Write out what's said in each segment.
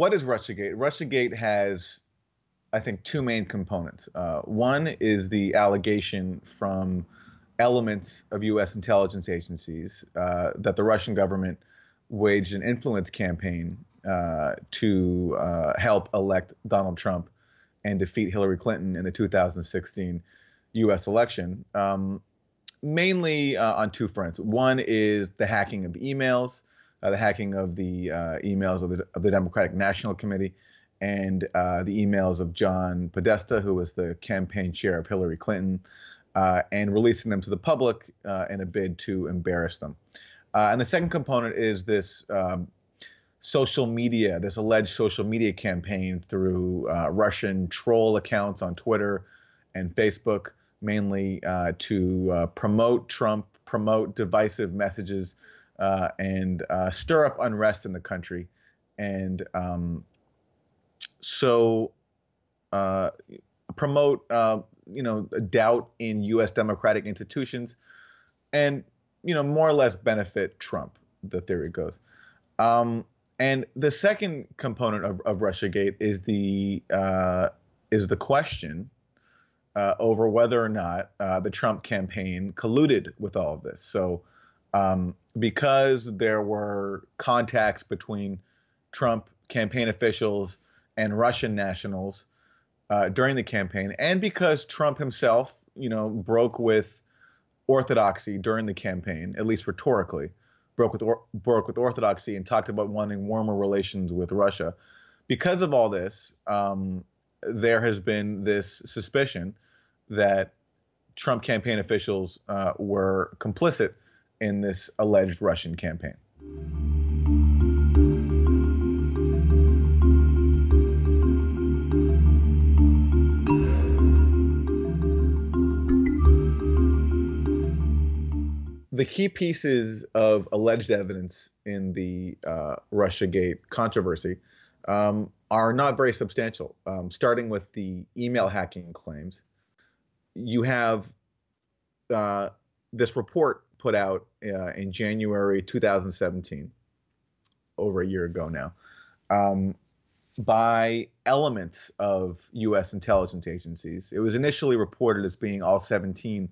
what is Russiagate? Russiagate has, I think, two main components. One is the allegation from elements of U.S. intelligence agencies that the Russian government waged an influence campaign to help elect Donald Trump and defeat Hillary Clinton in the 2016 U.S. election, mainly on two fronts. One is the hacking of emails, the hacking of the emails of the Democratic National Committee, and the emails of John Podesta, who was the campaign chair of Hillary Clinton, and releasing them to the public in a bid to embarrass them. And the second component is this social media, this alleged social media campaign through Russian troll accounts on Twitter and Facebook, mainly to promote Trump, promote divisive messages, and stir up unrest in the country. And so promote, doubt in U.S. democratic institutions and, more or less benefit Trump, the theory goes. And the second component of Russiagate is the question over whether or not the Trump campaign colluded with all of this. So because there were contacts between Trump campaign officials and Russian nationals during the campaign, and because Trump himself, broke with orthodoxy during the campaign, at least rhetorically, broke with orthodoxy and talked about wanting warmer relations with Russia. Because of all this, there has been this suspicion that Trump campaign officials were complicit in this alleged Russian campaign. The key pieces of alleged evidence in the Russiagate controversy are not very substantial. Starting with the email hacking claims, you have this report put out in January 2017, over a year ago now, by elements of U.S. intelligence agencies. It was initially reported as being all 17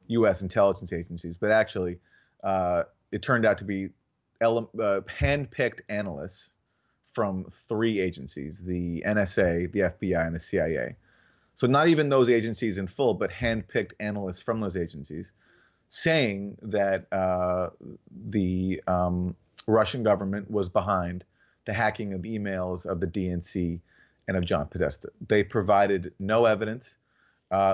U.S. intelligence agencies, but actually it turned out to be hand-picked analysts from three agencies: the NSA, the FBI, and the CIA. So not even those agencies in full, but hand-picked analysts from those agencies, saying that the Russian government was behind the hacking of emails of the DNC and of John Podesta. They provided no evidence.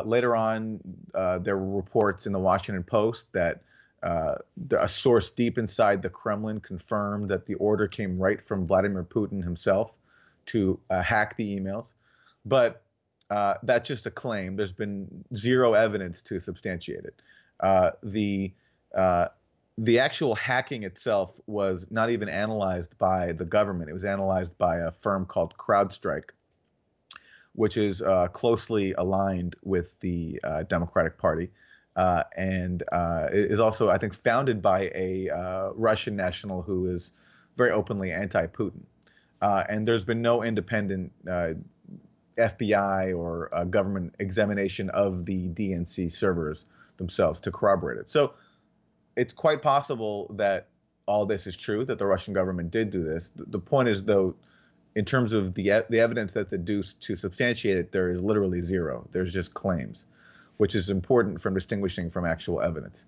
Later on, there were reports in the Washington Post that a source deep inside the Kremlin confirmed that the order came right from Vladimir Putin himself to hack the emails. But that's just a claim. There's been zero evidence to substantiate it. The actual hacking itself was not even analyzed by the government. It was analyzed by a firm called CrowdStrike, which is closely aligned with the Democratic Party, and is also, I think, founded by a Russian national who is very openly anti-Putin. And there's been no independent FBI or government examination of the DNC servers themselves to corroborate it. So it's quite possible that all this is true, that the Russian government did do this. The point is, though, in terms of the evidence that's adduced to substantiate it, there is literally zero. There's just claims, which is important from distinguishing from actual evidence.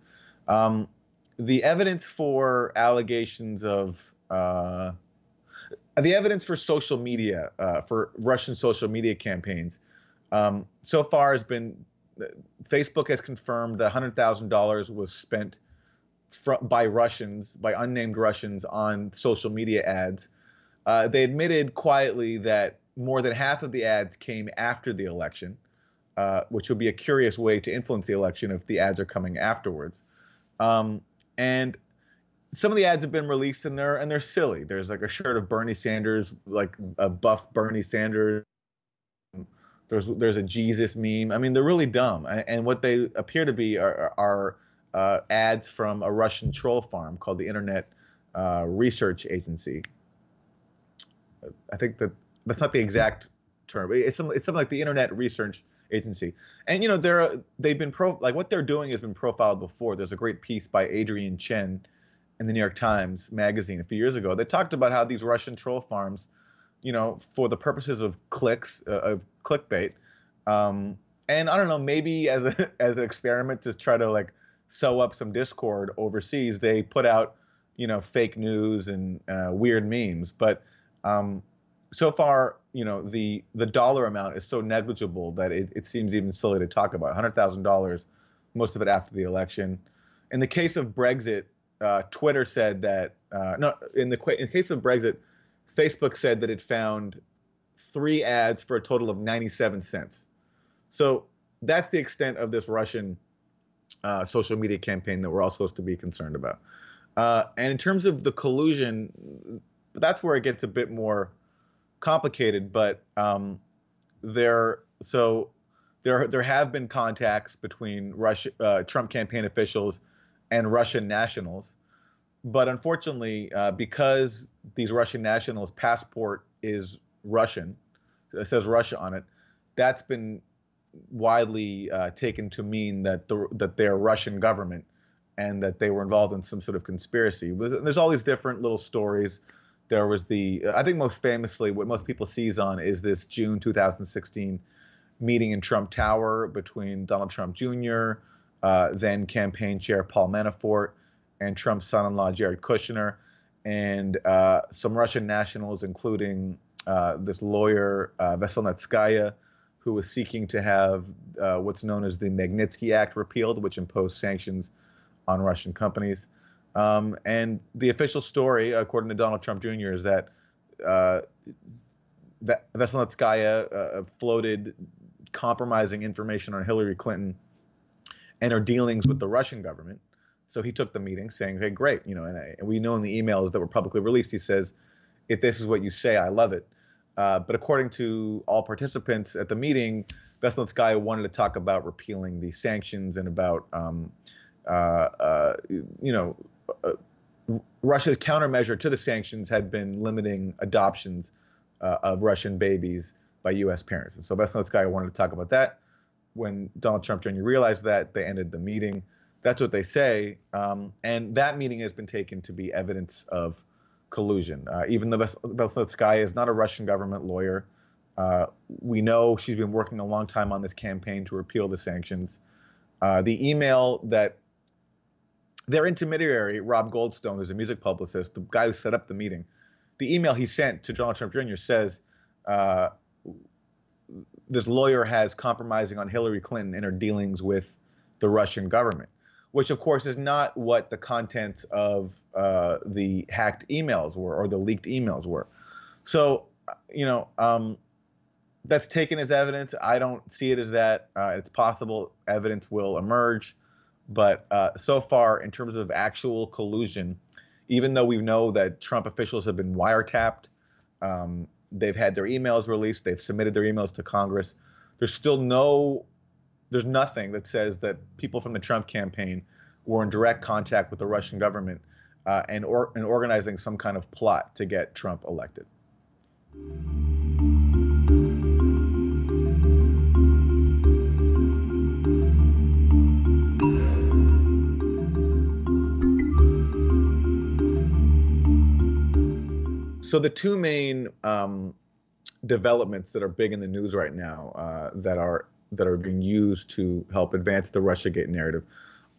The evidence for allegations of the evidence for social media, for Russian social media campaigns, so far has been Facebook has confirmed that $100,000 was spent by Russians, by unnamed Russians, on social media ads. They admitted quietly that more than half of the ads came after the election, which would be a curious way to influence the election if the ads are coming afterwards. And some of the ads have been released and they're silly. There's like a shirt of Bernie Sanders, like a buff Bernie Sanders. There's a Jesus meme. I mean, they're really dumb. And what they appear to be are ads from a Russian troll farm called the Internet Research Agency. I think that's not the exact term. It's something like the Internet Research Agency. And they've been like what they're doing has been profiled before. There's a great piece by Adrian Chen in the New York Times Magazine a few years ago. They talked about how these Russian troll farms, for the purposes of clicks, of clickbait, and I don't know, maybe as an experiment to try to like sew up some discord overseas, they put out fake news and weird memes. But so far, the dollar amount is so negligible that it seems even silly to talk about. $100,000, most of it after the election. In the case of Brexit, Twitter said that no. In the case of Brexit, Facebook said that it found 3 ads for a total of 97 cents. So that's the extent of this Russian social media campaign that we're all supposed to be concerned about. And in terms of the collusion, that's where it gets a bit more complicated. But there have been contacts between Trump campaign officials and Russian nationals. But unfortunately, because these Russian nationals' passport is Russian, it says Russia on it, that's been widely taken to mean that they're Russian government and that they were involved in some sort of conspiracy. There's all these different little stories. There was I think most famously, what most people seize on is this June 2016 meeting in Trump Tower between Donald Trump Jr., then campaign chair Paul Manafort, and Trump's son-in-law Jared Kushner, and some Russian nationals, including this lawyer Veselnitskaya, who was seeking to have what's known as the Magnitsky Act repealed, which imposed sanctions on Russian companies. And the official story, according to Donald Trump Jr., is that Veselnitskaya floated compromising information on Hillary Clinton and her dealings with the Russian government. So he took the meeting saying, hey, great, and we know in the emails that were publicly released, he says, if this is what you say, I love it. But according to all participants at the meeting, Veselnitskaya wanted to talk about repealing the sanctions and about, Russia's countermeasure to the sanctions had been limiting adoptions of Russian babies by U.S. parents. And so Veselnitskaya wanted to talk about that. When Donald Trump Jr. realized that, they ended the meeting. That's what they say. And that meeting has been taken to be evidence of collusion. Even though Veselnitskaya is not a Russian government lawyer, we know she's been working a long time on this campaign to repeal the sanctions. The email that their intermediary, Rob Goldstone, who's a music publicist, the guy who set up the meeting, the email he sent to Donald Trump Jr. says, this lawyer has compromising on Hillary Clinton in her dealings with the Russian government, which of course is not what the contents of the hacked emails were or the leaked emails were. So, that's taken as evidence. I don't see it as that. It's possible evidence will emerge. But so far, in terms of actual collusion, even though we know that Trump officials have been wiretapped, they've had their emails released, they've submitted their emails to Congress, there's nothing that says that people from the Trump campaign were in direct contact with the Russian government and organizing some kind of plot to get Trump elected. So the two main developments that are big in the news right now that are being used to help advance the Russiagate narrative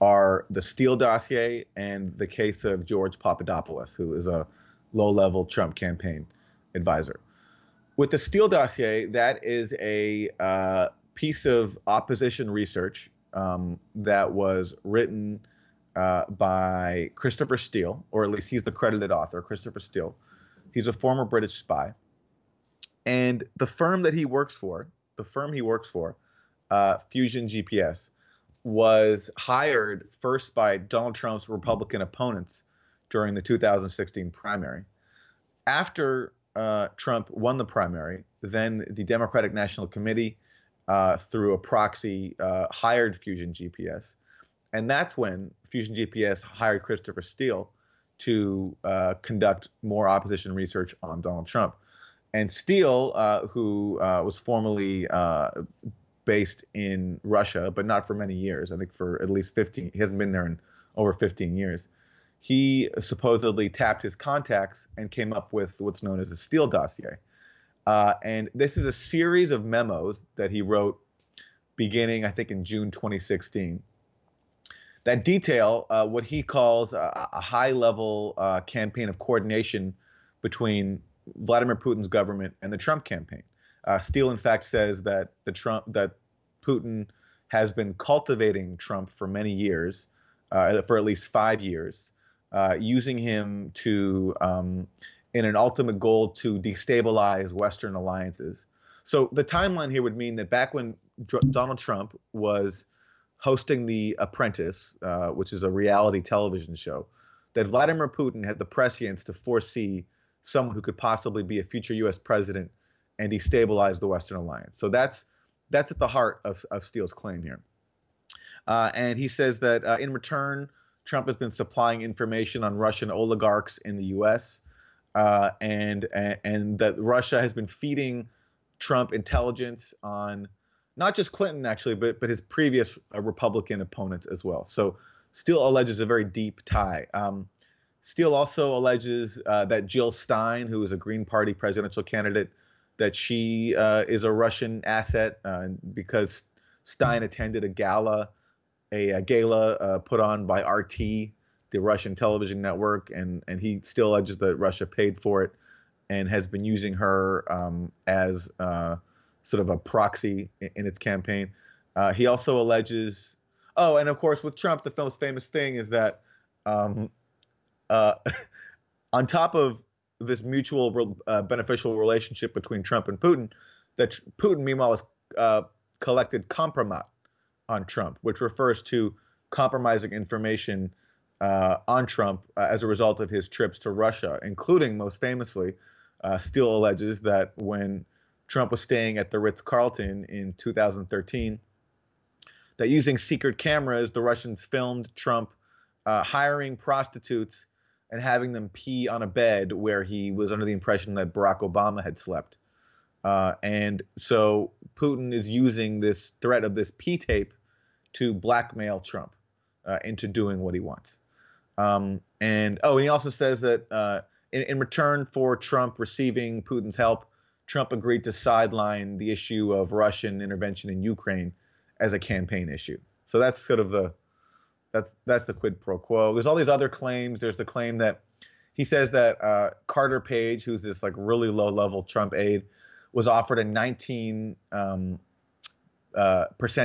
are the Steele dossier and the case of George Papadopoulos, who is a low-level Trump campaign advisor. With the Steele dossier, that is a piece of opposition research that was written by Christopher Steele, or at least he's the credited author, Christopher Steele. He's a former British spy. And the firm he works for, Fusion GPS, was hired first by Donald Trump's Republican opponents during the 2016 primary. After Trump won the primary, then the Democratic National Committee, through a proxy, hired Fusion GPS. And that's when Fusion GPS hired Christopher Steele to conduct more opposition research on Donald Trump. And Steele, who was formerly based in Russia, but not for many years, I think for at least 15, he hasn't been there in over 15 years. He supposedly tapped his contacts and came up with what's known as a Steele dossier. And this is a series of memos that he wrote beginning, I think, in June 2016 that detail what he calls a high-level campaign of coordination between Vladimir Putin's government and the Trump campaign. Steele, in fact, says that Putin has been cultivating Trump for many years, for at least 5 years, using him to, in an ultimate goal to destabilize Western alliances. So the timeline here would mean that back when Donald Trump was hosting The Apprentice, which is a reality television show, that Vladimir Putin had the prescience to foresee someone who could possibly be a future U.S. president and destabilize the Western alliance. So that's at the heart of Steele's claim here. And he says that in return, Trump has been supplying information on Russian oligarchs in the U.S. And that Russia has been feeding Trump intelligence on not just Clinton, actually, but his previous Republican opponents as well. So Steele alleges a very deep tie. Steele also alleges that Jill Stein, who is a Green Party presidential candidate, that she is a Russian asset because Stein attended a gala put on by RT, the Russian television network, and he still alleges that Russia paid for it and has been using her as sort of a proxy in its campaign. He also alleges, and of course with Trump, the most famous thing is that on top of this mutual beneficial relationship between Trump and Putin, that Putin meanwhile has collected kompromat on Trump, which refers to compromising information on Trump as a result of his trips to Russia, including, most famously, Steele alleges that when Trump was staying at the Ritz-Carlton in 2013, that using secret cameras, the Russians filmed Trump hiring prostitutes and having them pee on a bed where he was under the impression that Barack Obama had slept. And so Putin is using this threat of this pee tape to blackmail Trump into doing what he wants. And he also says that in return for Trump receiving Putin's help, Trump agreed to sideline the issue of Russian intervention in Ukraine as a campaign issue. So that's sort of that's the quid pro quo. There's all these other claims. There's the claim that he says that Carter Page, who's this like really low-level Trump aide, was offered a 19%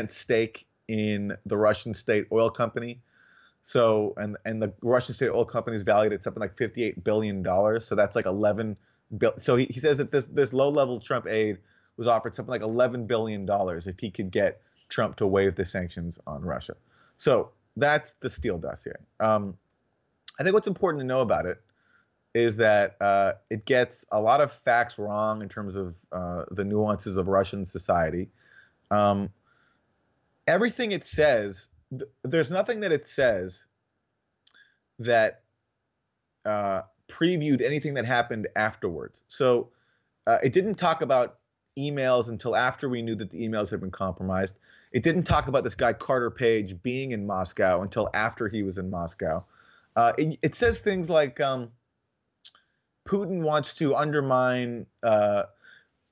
stake in the Russian state oil company. So and the Russian state oil company is valued at something like $58 billion. So that's like 11 billion. So he says that this low-level Trump aide was offered something like $11 billion if he could get Trump to waive the sanctions on Russia. So that's the Steele dossier. I think what's important to know about it is that it gets a lot of facts wrong in terms of the nuances of Russian society. Everything it says, there's nothing that it says that previewed anything that happened afterwards. So it didn't talk about emails until after we knew that the emails had been compromised. It didn't talk about this guy Carter Page being in Moscow until after he was in Moscow. It says things like Putin wants to undermine, Putin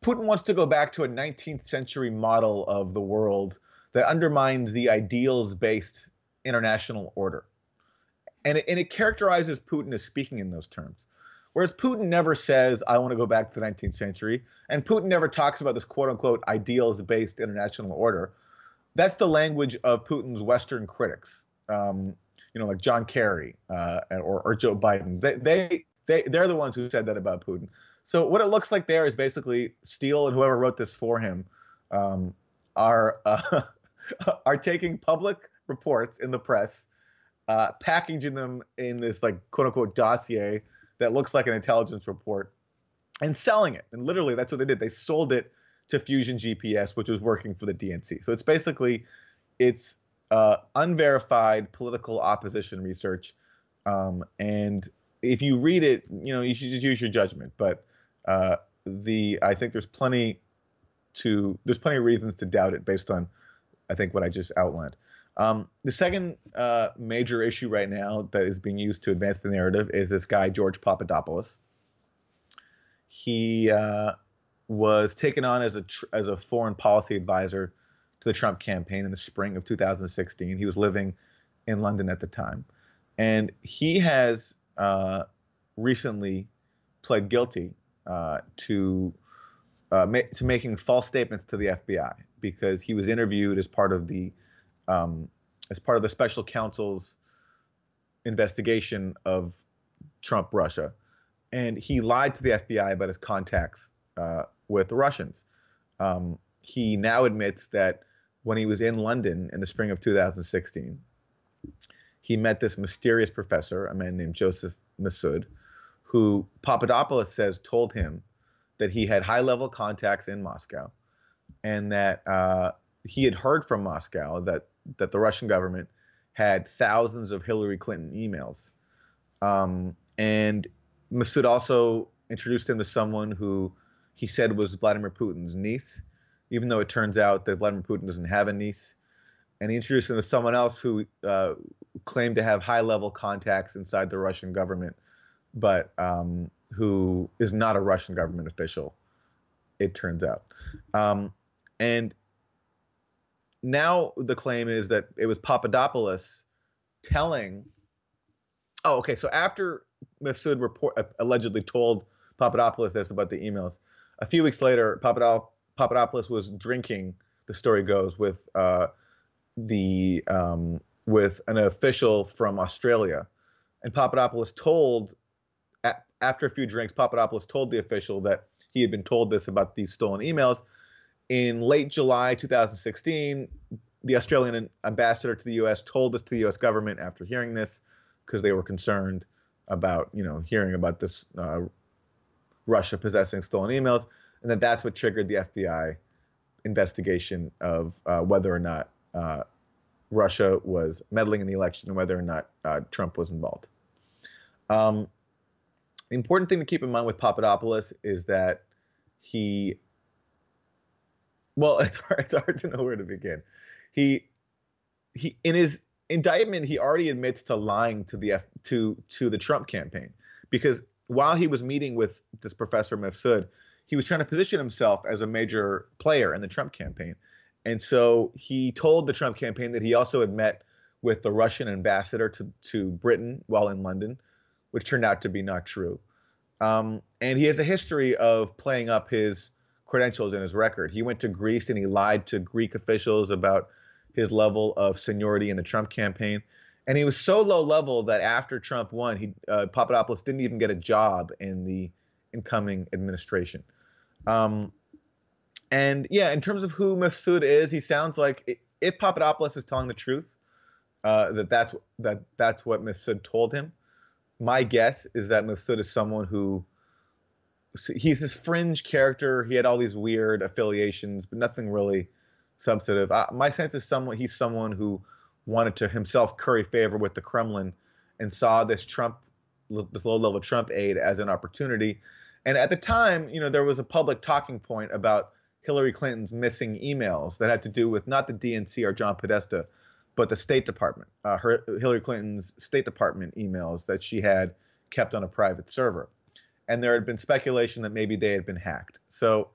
wants to go back to a 19th century model of the world that undermines the ideals-based international order. And it characterizes Putin as speaking in those terms. Whereas Putin never says, I want to go back to the 19th century. And Putin never talks about this quote-unquote ideals-based international order. That's the language of Putin's Western critics, like John Kerry or Joe Biden. They're the ones who said that about Putin. So what it looks like there is basically Steele and whoever wrote this for him are taking public reports in the press, packaging them in this like quote-unquote dossier that looks like an intelligence report, and selling it. And literally, that's what they did. They sold it to Fusion GPS, which was working for the DNC. So it's unverified political opposition research. And if you read it, you should just use your judgment. But I think there's plenty of reasons to doubt it based on, I think, what I just outlined. The second major issue right now that is being used to advance the narrative is this guy, George Papadopoulos. He was taken on as a foreign policy advisor to the Trump campaign in the spring of 2016. He was living in London at the time. And he has recently pled guilty to making false statements to the FBI because he was interviewed as part of the special counsel's investigation of Trump Russia, and he lied to the FBI about his contacts with the Russians. He now admits that when he was in London in the spring of 2016, he met this mysterious professor, a man named Joseph Massoud, who Papadopoulos says told him that he had high-level contacts in Moscow, and that he had heard from Moscow that the Russian government had thousands of Hillary Clinton emails. And Massoud also introduced him to someone who he said was Vladimir Putin's niece, even though it turns out that Vladimir Putin doesn't have a niece. And he introduced him to someone else who claimed to have high-level contacts inside the Russian government, but who is not a Russian government official, it turns out. And now the claim is that it was Papadopoulos telling. Oh, okay. So after Massoud allegedly told Papadopoulos this about the emails, a few weeks later, Papadopoulos was drinking, the story goes, with with an official from Australia, and Papadopoulos after a few drinks, Papadopoulos told the official that he had been told this about these stolen emails. In late July 2016, the Australian ambassador to the U.S. told this to the U.S. government after hearing this, because they were concerned about, hearing about this Russia possessing stolen emails, and that's what triggered the FBI investigation of whether or not Russia was meddling in the election and whether or not Trump was involved. The important thing to keep in mind with Papadopoulos is that it's hard to know where to begin. He in his indictment, he already admits to lying to the Trump campaign, because while he was meeting with this Professor Massoud, he was trying to position himself as a major player in the Trump campaign. And so he told the Trump campaign that he also had met with the Russian ambassador to Britain while in London, which turned out to be not true. And he has a history of playing up his credentials and his record. He went to Greece and he lied to Greek officials about his level of seniority in the Trump campaign. And he was so low level that after Trump won, Papadopoulos didn't even get a job in the incoming administration. And yeah, in terms of who Massoud is, he sounds like, if Papadopoulos is telling the truth, that's what Massoud told him. My guess is that Massoud is someone he's this fringe character. He had all these weird affiliations, but nothing really substantive. My sense is he's someone who wanted to himself curry favor with the Kremlin and saw this low-level Trump aide as an opportunity. And at the time, there was a public talking point about Hillary Clinton's missing emails that had to do with not the DNC or John Podesta, but the State Department, Hillary Clinton's State Department emails that she had kept on a private server. And there had been speculation that maybe they had been hacked. So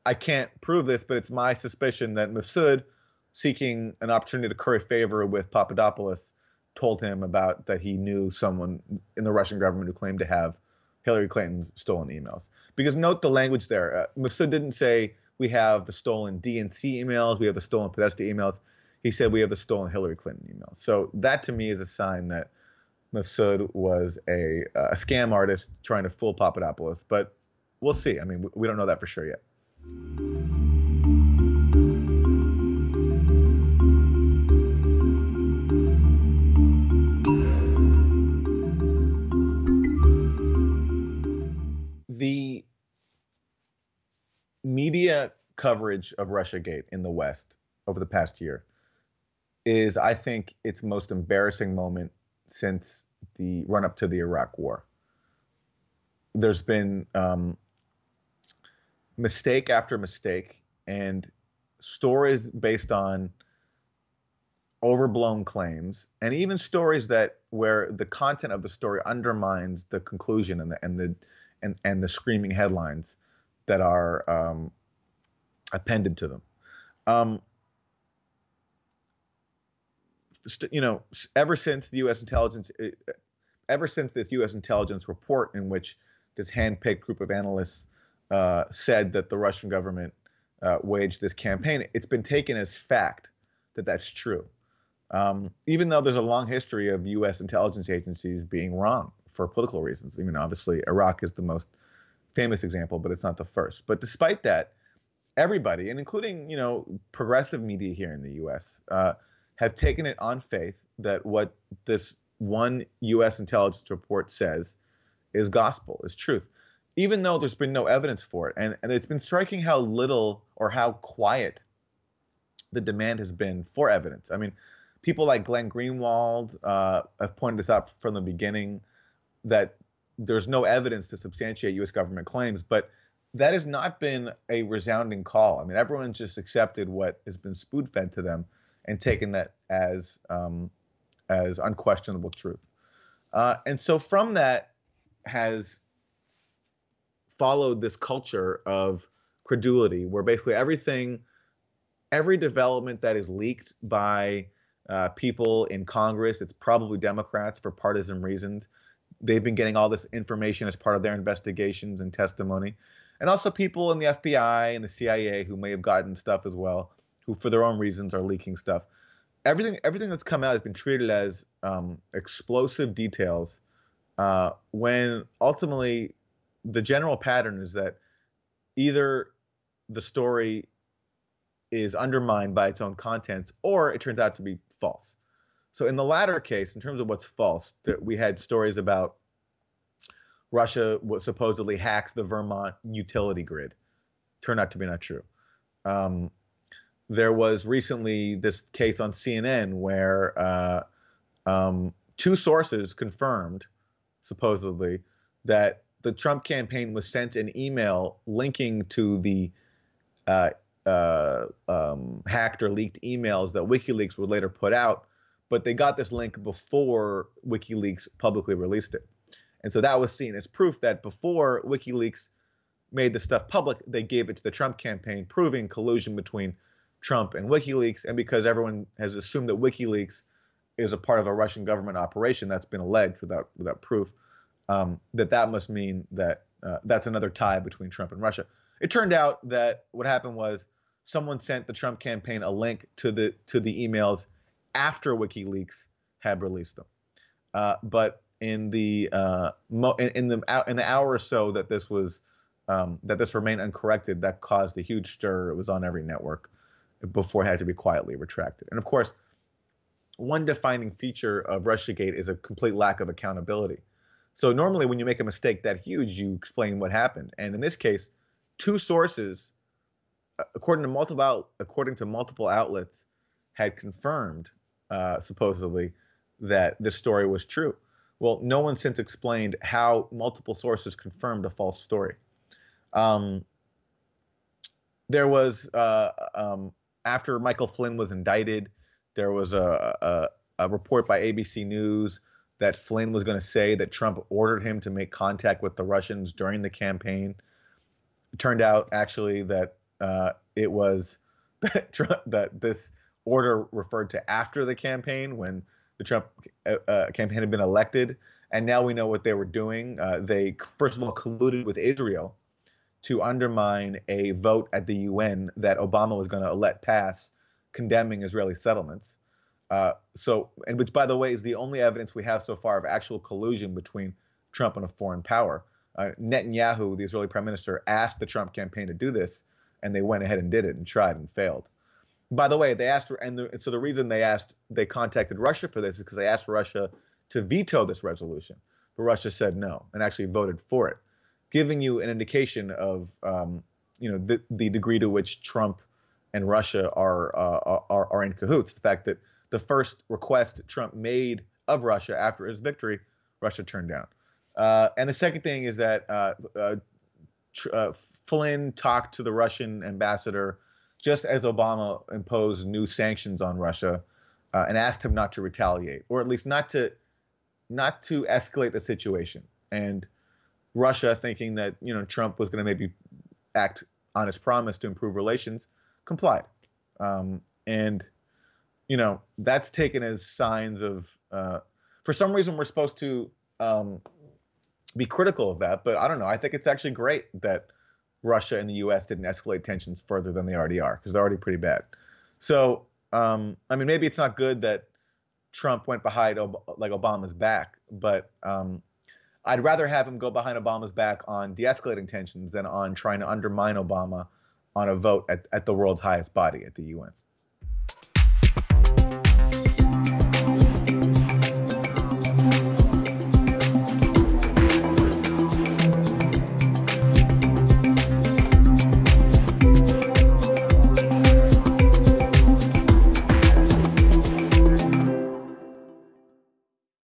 I can't prove this, but it's my suspicion that Massoud, seeking an opportunity to curry favor with Papadopoulos, told him about that he knew someone in the Russian government who claimed to have Hillary Clinton's stolen emails. Because note the language there. Massoud didn't say we have the stolen DNC emails, we have the stolen Podesta emails. He said we have the stolen Hillary Clinton emails. So that to me is a sign that Massoud was a scam artist trying to fool Papadopoulos. But we'll see. I mean, we don't know that for sure yet. The media coverage of Russiagate in the West over the past year is, I think, its most embarrassing moment since the run-up to the Iraq War. There's been mistake after mistake and stories based on overblown claims, and even stories that where the content of the story undermines the conclusion and the screaming headlines that are appended to them. Um, you know, ever since the U.S. intelligence, ever since this U.S. intelligence report in which this hand-picked group of analysts said that the Russian government waged this campaign, it's been taken as fact that that's true. Even though there's a long history of U.S. intelligence agencies being wrong for political reasons. I mean, obviously, Iraq is the most famous example, but it's not the first. But despite that, everybody, and including, you know, progressive media here in the U.S., have taken it on faith that what this one U.S. intelligence report says is gospel, is truth, even though there's been no evidence for it. And it's been striking how little or how quiet the demand has been for evidence. I mean, people like Glenn Greenwald have pointed this out from the beginning, that there's no evidence to substantiate U.S. government claims, but that has not been a resounding call. I mean, everyone's just accepted what has been spoon-fed to them and taken that as unquestionable truth. And so from that has followed this culture of credulity, where basically every development that is leaked by people in Congress, it's probably Democrats for partisan reasons. They've been getting all this information as part of their investigations and testimony. And also people in the FBI and the CIA who may have gotten stuff as well, who for their own reasons are leaking stuff. Everything that's come out has been treated as explosive details, when ultimately the general pattern is that either the story is undermined by its own contents or it turns out to be false. So in the latter case, in terms of what's false, we had stories about Russia supposedly hacked the Vermont utility grid. Turned out to be not true. There was recently this case on CNN where two sources confirmed, supposedly, that the Trump campaign was sent an email linking to the hacked or leaked emails that WikiLeaks would later put out, but they got this link before WikiLeaks publicly released it. And so that was seen as proof that before WikiLeaks made the stuff public, they gave it to the Trump campaign, proving collusion between Trump and WikiLeaks. And because everyone has assumed that WikiLeaks is a part of a Russian government operation that's been alleged without proof, that must mean that that's another tie between Trump and Russia. It turned out that what happened was someone sent the Trump campaign a link to the emails after WikiLeaks had released them. But in the hour or so that this remained uncorrected, that caused a huge stir. It was on every network before it had to be quietly retracted. And of course, one defining feature of Russiagate is a complete lack of accountability. So normally when you make a mistake that huge, you explain what happened. And in this case, two sources, according to multiple outlets, had confirmed supposedly that this story was true. Well, no one since explained how multiple sources confirmed a false story. There was after Michael Flynn was indicted, there was a report by ABC News that Flynn was going to say that Trump ordered him to make contact with the Russians during the campaign. It turned out actually that it was that this order referred to after the campaign, when the Trump campaign had been elected. And now we know what they were doing. They, first of all, colluded with Israel to undermine a vote at the UN that Obama was going to let pass, condemning Israeli settlements. And which, by the way, is the only evidence we have so far of actual collusion between Trump and a foreign power. Netanyahu, the Israeli prime minister, asked the Trump campaign to do this, and they went ahead and did it and tried and failed. By the way, they asked, so the reason they contacted Russia for this is because they asked Russia to veto this resolution, but Russia said no and actually voted for it, giving you an indication of the degree to which Trump and Russia are in cahoots. The fact that the first request Trump made of Russia after his victory, Russia turned down. And the second thing is that Flynn talked to the Russian ambassador just as Obama imposed new sanctions on Russia, and asked him not to retaliate, or at least not to escalate the situation. And Russia, thinking that Trump was going to maybe act on his promise to improve relations, complied. And that's taken as signs of. For some reason, we're supposed to be critical of that, but I don't know. I think it's actually great that Russia and the U.S. didn't escalate tensions further than they already are, because they're already pretty bad. So, I mean, maybe it's not good that Trump went behind like Obama's back, but I'd rather have him go behind Obama's back on de-escalating tensions than on trying to undermine Obama on a vote at the world's highest body, at the UN.